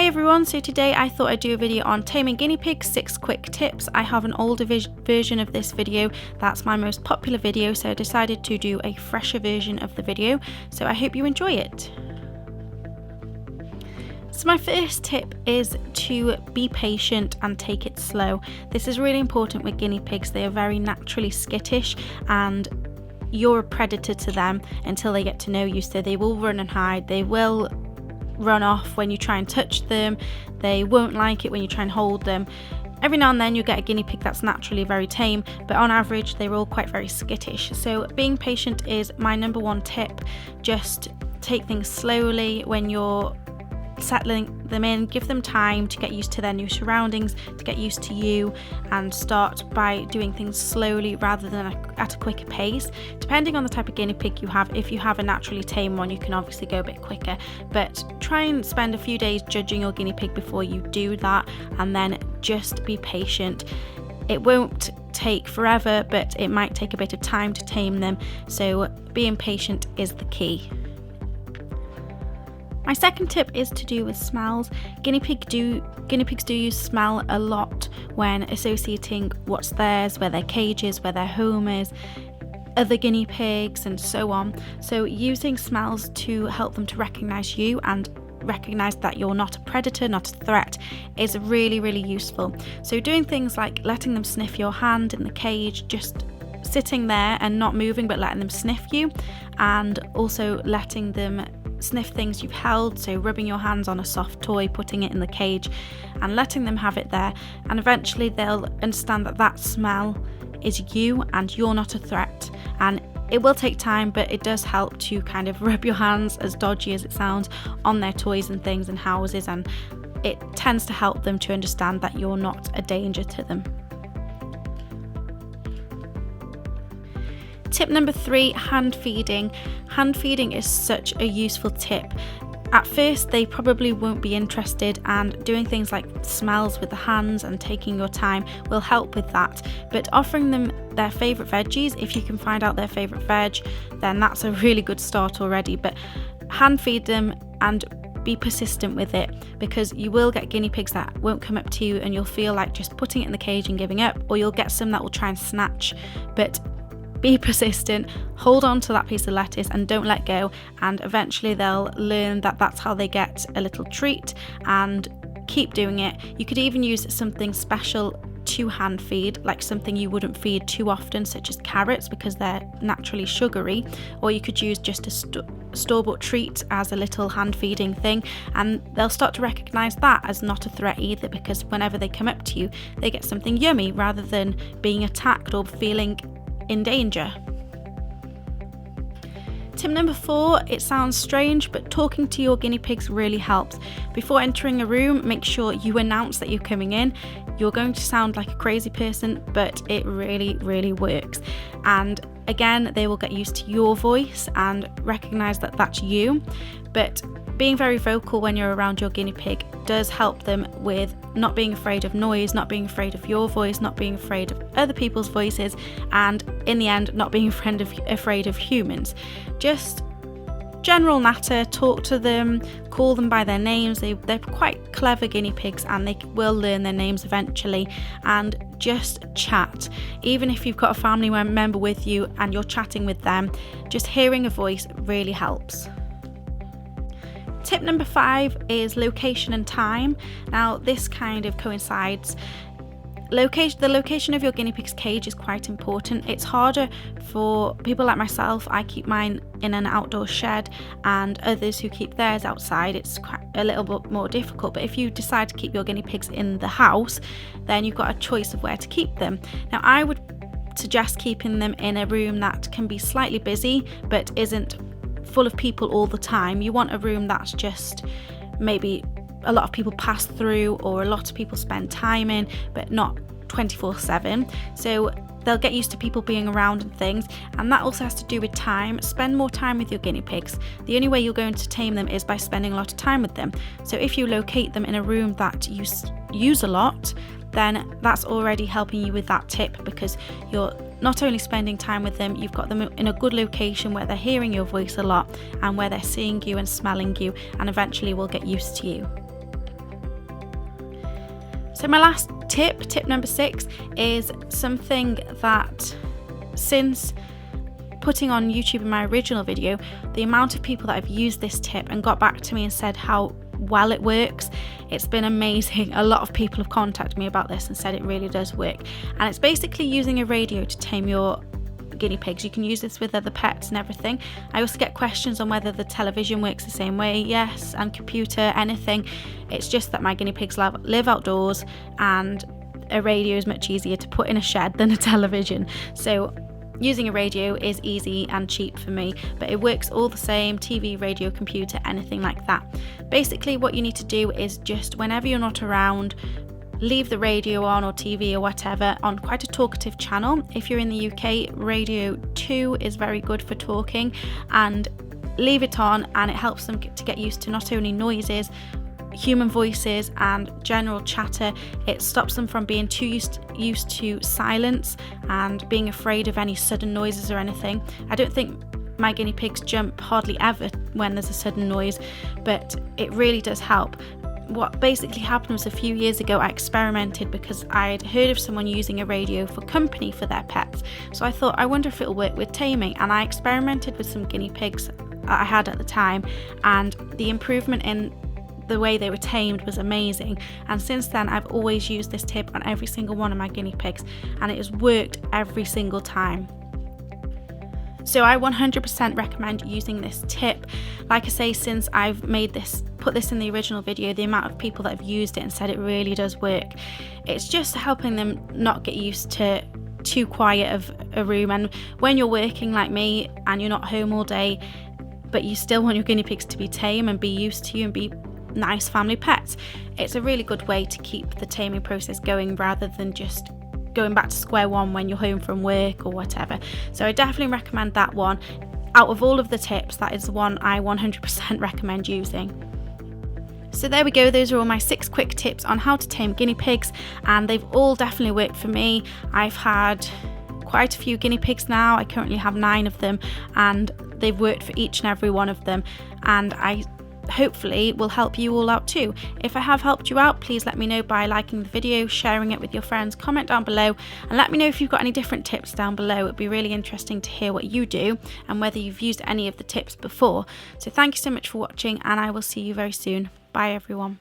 everyone, so today I thought I'd do a video on taming guinea pigs, 6 quick tips. I have an older version of this video, that's my most popular video, so I decided to do a fresher version of the video, so I hope you enjoy it. So my first tip is to be patient and take it slow. This is really important with guinea pigs. They are very naturally skittish and you're a predator to them until they get to know you, so they will run and hide, they will run off when you try and touch them, they won't like it when you try and hold them. Every now and then you get a guinea pig that's naturally very tame, but on average they're all quite very skittish. So being patient is my number one tip. Just take things slowly when you're settling them in, give them time to get used to their new surroundings, to get used to you, and start by doing things slowly rather than at a quicker pace. Depending on the type of guinea pig you have, if you have a naturally tame one, you can obviously go a bit quicker, but try and spend a few days judging your guinea pig before you do that, and then just be patient. It won't take forever, but it might take a bit of time to tame them, so being patient is the key. My second tip is to do with smells. Guinea pigs do use smell a lot when associating what's theirs, where their cage is, where their home is, other guinea pigs and so on. So using smells to help them to recognise you and recognise that you're not a predator, not a threat, is really, really useful. So doing things like letting them sniff your hand in the cage, just sitting there and not moving but letting them sniff you, and also letting them sniff things you've held, so rubbing your hands on a soft toy, putting it in the cage and letting them have it there, and eventually they'll understand that that smell is you and you're not a threat. And it will take time, but it does help to kind of rub your hands, as dodgy as it sounds, on their toys and things and houses, and it tends to help them to understand that you're not a danger to them. Tip number 3, hand feeding. Hand feeding is such a useful tip. At first they probably won't be interested, and doing things like smells with the hands and taking your time will help with that, but offering them their favourite veggies, if you can find out their favourite veg, then that's a really good start already. But hand feed them and be persistent with it, because you will get guinea pigs that won't come up to you and you'll feel like just putting it in the cage and giving up, or you'll get some that will try and snatch. But be persistent, hold on to that piece of lettuce and don't let go, and eventually they'll learn that that's how they get a little treat, and keep doing it. You could even use something special to hand feed, like something you wouldn't feed too often, such as carrots, because they're naturally sugary, or you could use just a store-bought treat as a little hand feeding thing, and they'll start to recognise that as not a threat either, because whenever they come up to you they get something yummy rather than being attacked or feeling in danger. Tip number 4, it sounds strange, but talking to your guinea pigs really helps. Before entering a room, make sure you announce that you're coming in. You're going to sound like a crazy person, but it really, really works. And again, they will get used to your voice and recognise that that's you. But being very vocal when you're around your guinea pig does help them with not being afraid of noise, not being afraid of your voice, not being afraid of other people's voices, and in the end, not being afraid of humans. Just general natter, talk to them, call them by their names. They're quite clever guinea pigs and they will learn their names eventually, and just chat. Even if you've got a family member with you and you're chatting with them, just hearing a voice really helps. Tip number 5 is location and time. Now this kind of coincides. The location of your guinea pig's cage is quite important. It's harder for people like myself. I keep mine in an outdoor shed, and others who keep theirs outside, it's quite a little bit more difficult. But if you decide to keep your guinea pigs in the house, then you've got a choice of where to keep them. Now I would suggest keeping them in a room that can be slightly busy but isn't full of people all the time. You want a room that's just maybe a lot of people pass through, or a lot of people spend time in, but not 24/7. So they'll get used to people being around and things, and that also has to do with time. Spend more time with your guinea pigs. The only way you're going to tame them is by spending a lot of time with them. So if you locate them in a room that you use a lot, then that's already helping you with that tip, because you're not only spending time with them, you've got them in a good location where they're hearing your voice a lot and where they're seeing you and smelling you, and eventually will get used to you. So my last tip number 6, is something that since putting on YouTube in my original video, the amount of people that have used this tip and got back to me and said how well it works, it's been amazing. A lot of people have contacted me about this and said it really does work. And it's basically using a radio to tame your guinea pigs. You can use this with other pets and everything. I also get questions on whether the television works the same way. Yes, and computer, anything. It's just that my guinea pigs live outdoors, and a radio is much easier to put in a shed than a television. So using a radio is easy and cheap for me, but it works all the same: TV, radio, computer, anything like that. Basically what you need to do is just whenever you're not around, leave the radio on or TV or whatever on quite a talkative channel. If you're in the UK, Radio 2 is very good for talking, and leave it on, and it helps them to get used to not only noises, human voices and general chatter. It stops them from being too used to silence and being afraid of any sudden noises or anything. I don't think my guinea pigs jump hardly ever when there's a sudden noise, but it really does help. What basically happened was, a few years ago I experimented because I'd heard of someone using a radio for company for their pets. So I thought, I wonder if it'll work with taming, and I experimented with some guinea pigs I had at the time, and the improvement in the way they were tamed was amazing. And since then I've always used this tip on every single one of my guinea pigs, and it has worked every single time. So I 100% recommend using this tip. Like I say, since I've put this in the original video, the amount of people that have used it and said it really does work. It's just helping them not get used to too quiet of a room. And when you're working like me and you're not home all day, but you still want your guinea pigs to be tame and be used to you and be nice family pets, it's a really good way to keep the taming process going, rather than just going back to square one when you're home from work or whatever. So I definitely recommend that one. Out of all of the tips, that is the one I 100% recommend using. So there we go, those are all my 6 quick tips on how to tame guinea pigs, and they've all definitely worked for me. I've had quite a few guinea pigs now. I currently have 9 of them, and they've worked for each and every one of them, and I hopefully will help you all out too. If I have helped you out, please let me know by liking the video, sharing it with your friends, comment down below, and let me know if you've got any different tips down below. It'd be really interesting to hear what you do and whether you've used any of the tips before. So thank you so much for watching, and I will see you very soon. Bye everyone.